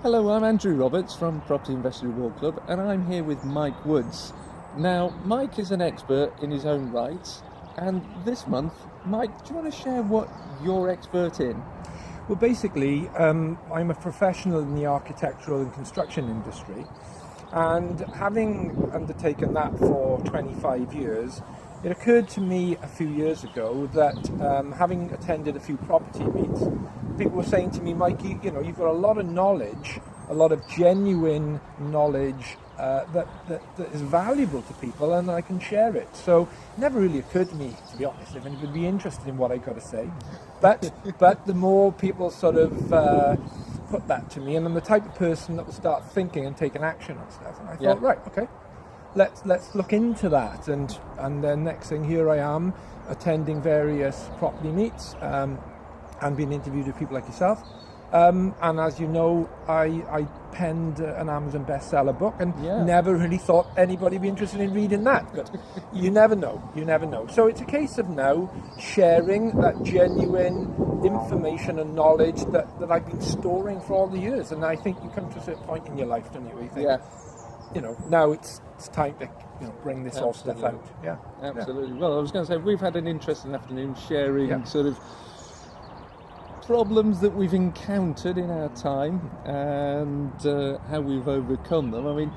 Hello, I'm Andrew Roberts from Property Investor Reward Club, and I'm here with Mike Woods. Now, Mike is an expert in his own right, and this month, Mike, do you want to share what you're expert in? Well, basically, I'm a professional in the architectural and construction industry, and having undertaken that for 25 years, it occurred to me a few years ago that having attended a few property meets, people were saying to me, Mike, you know, you've got a lot of knowledge, a lot of genuine knowledge that is valuable to people, and I can share it. So it never really occurred to me, to be honest, if anybody would be interested in what I got to say. But the more people sort of put that to me, and I'm the type of person that will start thinking and taking action on stuff. And I thought, right, okay, let's look into that. And then next thing, here I am attending various property meets and being interviewed with people like yourself. And as you know, I penned an Amazon bestseller book, and never really thought anybody would be interested in reading that. But you never know. So it's a case of now sharing that genuine information and knowledge that I've been storing for all the years. And I think you come to a certain point in your life, don't you, where you think, you know, now it's time to bring this all stuff out. Yeah, absolutely. Well, I was going to say, we've had an interesting afternoon sharing sort of problems that we've encountered in our time and how we've overcome them. I mean,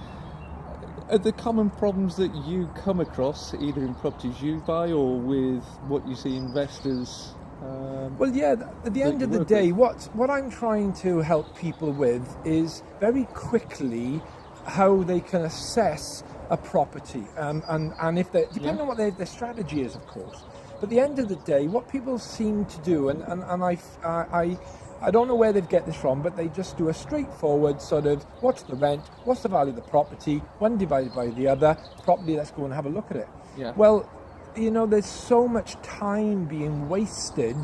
are the common problems that you come across either in properties you buy or with what you see investors? Well, yeah, at the end of the day, what I'm trying to help people with is very quickly how they can assess a property, and if they, depending on what their strategy is, of course. But at the end of the day, what people seem to do, and I don't know where they get this from, but they just do a straightforward sort of, what's the rent, what's the value of the property, one divided by the other, property, let's go and have a look at it. Yeah. Well, you know, there's so much time being wasted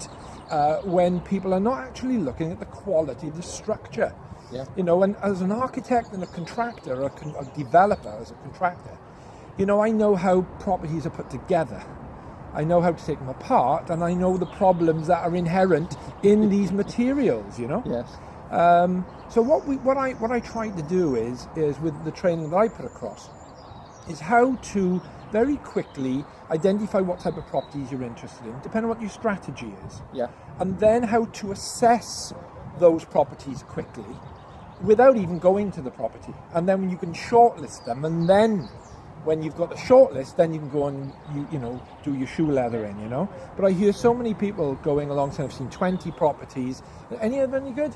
when people are not actually looking at the quality of the structure. Yeah. You know, and as an architect and a contractor, or a developer as a contractor, you know, I know how properties are put together. I know how to take them apart, and I know the problems that are inherent in these materials, you know? Yes. So what I try to do is with the training that I put across, is how to very quickly identify what type of properties you're interested in, depending on what your strategy is. Yeah. And then how to assess those properties quickly without even going to the property. And then you can shortlist them, and then when you've got the shortlist, then you can go and you know, do your shoe leathering, you know. But I hear so many people going along saying, I've seen 20 properties. Any of them any good?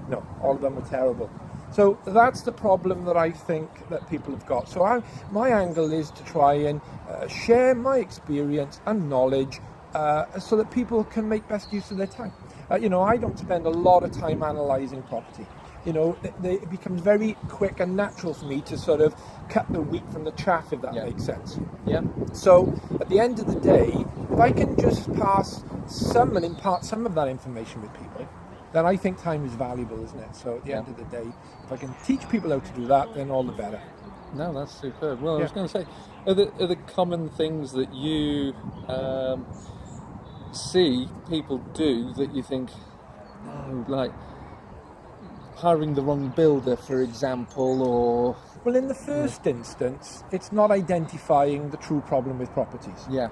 No, all of them were terrible. So that's the problem that I think that people have got. So my angle is to try and share my experience and knowledge so that people can make best use of their time. You know, I don't spend a lot of time analysing property. You know, it becomes very quick and natural for me to sort of cut the wheat from the chaff, if that makes sense. Yeah. So at the end of the day, if I can just impart some of that information with people, then I think time is valuable, isn't it? So at the end of the day, if I can teach people how to do that, then all the better. No, that's superb. Well, I was going to say, are the common things that you see people do that you think, oh, like hiring the wrong builder, for example, or... Well, in the first instance, it's not identifying the true problem with properties. Yeah.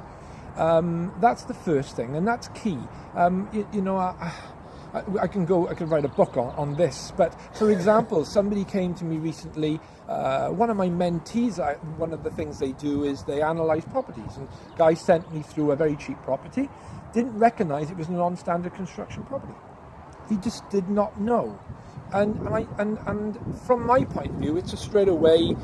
That's the first thing, and that's key. You know, I can write a book on this, but for example, somebody came to me recently, one of my mentees, one of the things they do is they analyse properties, and guy sent me through a very cheap property, didn't recognise it was a non-standard construction property. He just did not know. And from my point of view, it's a straight away,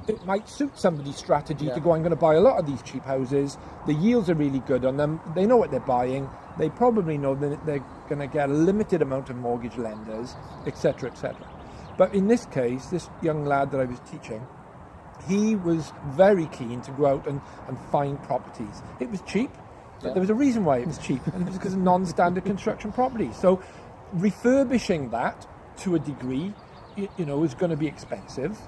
it might suit somebody's strategy to go, I'm going to buy a lot of these cheap houses, the yields are really good on them, they know what they're buying, they probably know that they're going to get a limited amount of mortgage lenders, etc., etc. But in this case, this young lad that I was teaching, he was very keen to go out and find properties. It was cheap, but there was a reason why it was cheap, and it was because of non-standard construction properties. So refurbishing that to a degree, you know, is going to be expensive,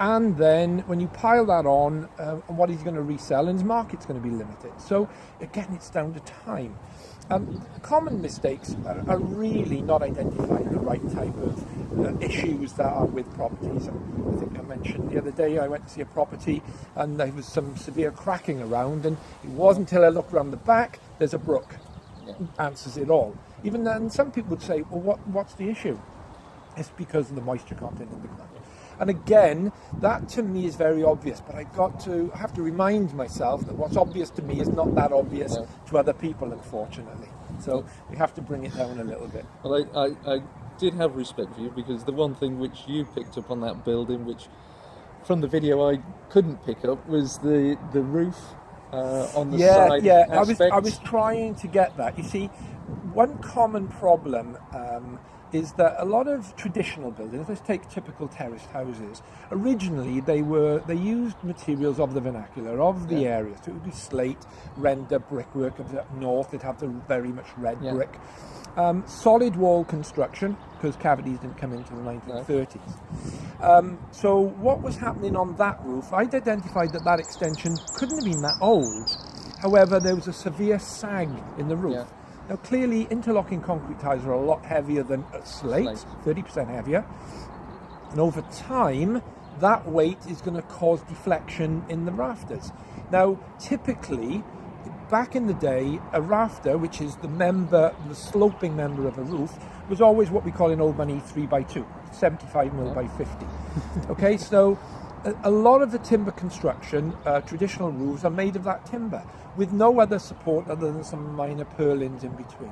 And then when you pile that on, what he's going to resell, and his market's going to be limited. So again, it's down to time. Common mistakes are really not identifying the right type of issues that are with properties. I think I mentioned the other day I went to see a property and there was some severe cracking around, and it wasn't until I looked around the back, there's a brook. Yeah. Answers it all. Even then, some people would say, well, what's the issue? It's because of the moisture content in the ground. And again, that to me is very obvious, but I have to remind myself that what's obvious to me is not that obvious to other people, unfortunately. So we have to bring it down a little bit. Well, I did have respect for you, because the one thing which you picked up on that building, which from the video I couldn't pick up, was the roof on the side. Yeah, aspect. I was trying to get that. You see, one common problem is that a lot of traditional buildings, let's take typical terraced houses, originally they used materials of the vernacular, of the area. So it would be slate, render, brickwork. Up north, they'd have the very much red brick. Solid wall construction, because cavities didn't come into the 1930s. So what was happening on that roof, I'd identified that extension couldn't have been that old. However, there was a severe sag in the roof. Now, clearly, interlocking concrete tiles are a lot heavier than slate, 30% heavier. And over time, that weight is going to cause deflection in the rafters. Now, typically, back in the day, a rafter, which is the sloping member of a roof, was always what we call in old money 3x2, 75 mil by 50. Okay, so a lot of the timber construction, traditional roofs, are made of that timber, with no other support other than some minor purlins in between.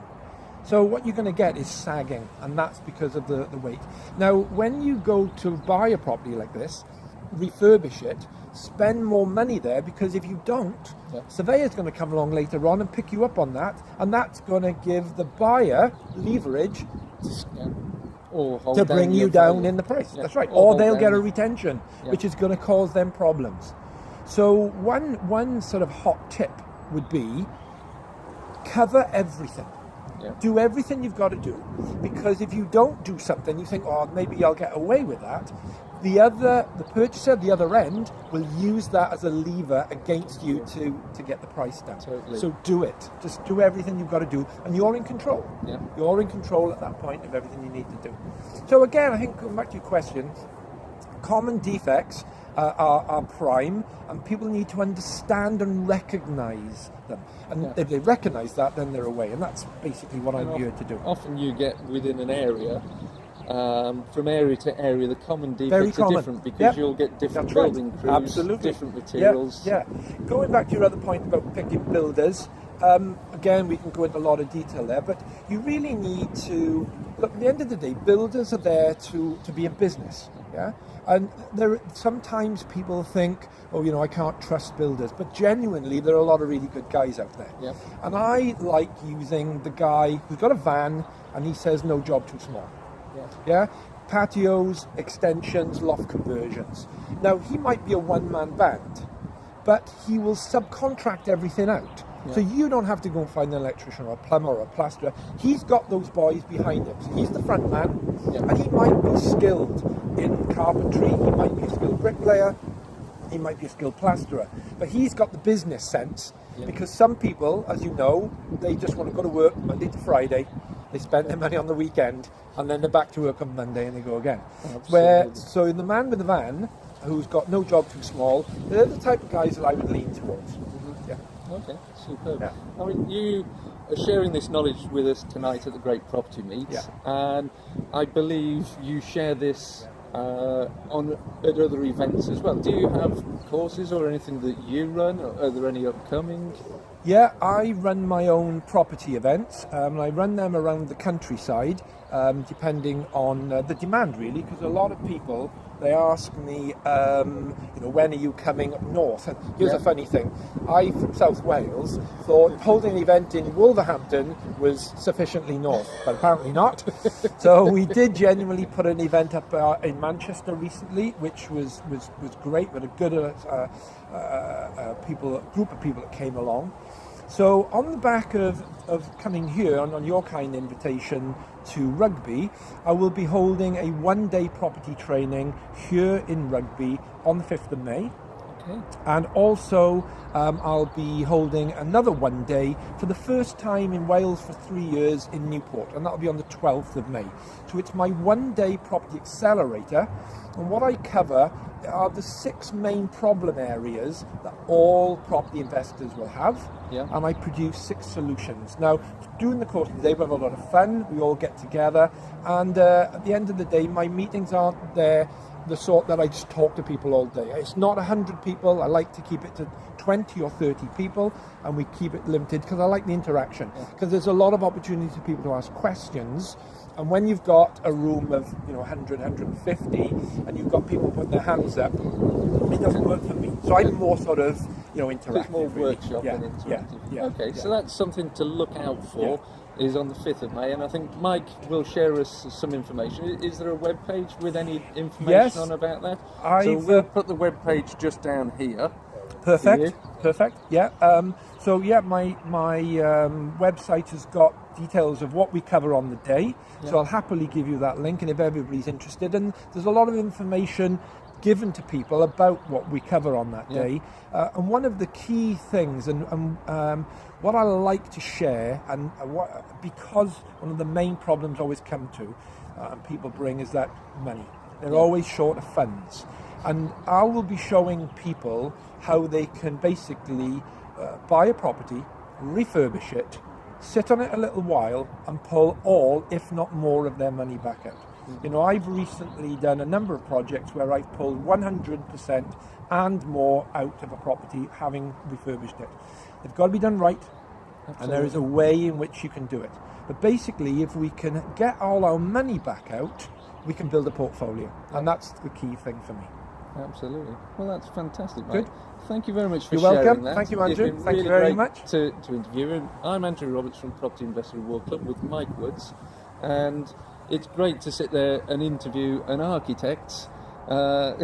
So what you're going to get is sagging, and that's because of the weight. Now, when you go to buy a property like this, refurbish it, spend more money there, because if you don't, surveyor's going to come along later on and pick you up on that, and that's going to give the buyer leverage to bring you down in the price. That's right. Or they'll get a retention, which is going to cause them problems. So one sort of hot tip would be cover everything. Do everything you've got to do, because if you don't do something, you think, oh, maybe I'll get away with that. The purchaser at the other end will use that as a lever against you to get the price down. Totally. So do it. Just do everything you've got to do, and you're in control. You're in control at that point of everything you need to do. So again, I think, going back to your question, common defects are prime, and people need to understand and recognise them. And if they recognise that, then they're away. And that's basically what I'm here to do. Often you get within an area, from area to area, the common defects are different, because you'll get different building crews, different materials. Going back to your other point about picking builders, again, we can go into a lot of detail there, but you really need to look. At the end of the day, builders are there to be in business. And sometimes people think, oh, I can't trust builders, but genuinely there are a lot of really good guys out there. And I like using the guy who's got a van and he says no job too small. Patios, extensions, loft conversions. Now, he might be a one-man band, but he will subcontract everything out. So you don't have to go and find an electrician or a plumber or a plasterer. He's got those boys behind him. So he's the front man, and he might be skilled in carpentry, he might be a skilled bricklayer, he might be a skilled plasterer, but he's got the business sense, because some people, as you know, they just want to go to work Monday to Friday, they spend their money on the weekend, and then they're back to work on Monday and they go again. So the man with the van, who's got no job too small, they're the type of guys that I would lean towards. Okay, superb. I mean, you are sharing this knowledge with us tonight at the Great Property Meet, and I believe you share this at other events as well. Do you have courses or anything that you run? Are there any upcoming? Yeah, I run my own property events. I run them around the countryside, depending on the demand, really, because a lot of people, they ask me, when are you coming up north? And here's a funny thing. I, from South Wales, thought holding an event in Wolverhampton was sufficiently north, but apparently not. So we did genuinely put an event up in Manchester recently, which was great, with a good group of people that came along. So on the back of coming here on your kind invitation to Rugby, I will be holding a one-day property training here in Rugby on the 5th of May. Okay. And also I'll be holding another one day for the first time in Wales for 3 years in Newport, and that'll be on the 12th of May. So it's my one-day property accelerator, and what I cover are the 6 main problem areas that all property investors will have, and I produce 6 solutions. Now, during the course of the day, we have a lot of fun, we all get together, and at the end of the day, my meetings aren't the sort that I just talk to people all day. It's not 100 people. I like to keep it to 20 or 30 people, and we keep it limited because I like the interaction. Because there's a lot of opportunity for people to ask questions, and when you've got a room of 100, 150, and you've got people putting their hands up, it doesn't work for me. So I'm more sort of interactive. It's more really. workshop than interactive. Yeah. Okay, so that's something to look out for. Is on the 5th of May, and I think Mike will share us some information. Is there a web page with any information on about that? So we'll put the web page just down here. Perfect. Yeah. My website has got details of what we cover on the day. So I'll happily give you that link, and if everybody's interested, and there's a lot of information given to people about what we cover on that day. And one of the key things, and what I like to share, and because one of the main problems always come to, and people bring, is that money. They're always short of funds. And I will be showing people how they can basically buy a property, refurbish it, sit on it a little while, and pull all, if not more, of their money back out. I've recently done a number of projects where I've pulled 100% and more out of a property having refurbished it. They've got to be done right, and there is a way in which you can do it. But basically, if we can get all our money back out, we can build a portfolio, and that's the key thing for me. Absolutely. Well, that's fantastic, Mike. Good. Thank you very much for You're sharing welcome. that. Thank you, Andrew. It's been Thank really you very great much. to interview him. I'm Andrew Roberts from Property Investor World Club with Mike Woods, and it's great to sit there and interview an architect. Back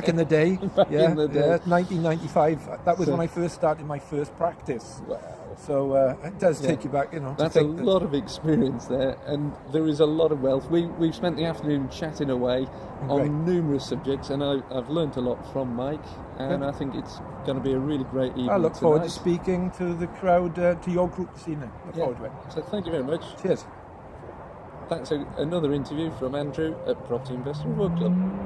in the day. In the day. 1995. That was when I first started my first practice. Wow. So it does take you back, That's a lot of experience there, and there is a lot of wealth. We've spent the afternoon chatting away on numerous subjects, and I've learnt a lot from Mike, and I think it's going to be a really great evening. I look forward to speaking to the crowd, to your group this evening. Look forward to it. So thank you very much. Cheers. That's another interview from Andrew at Property Investor World Club.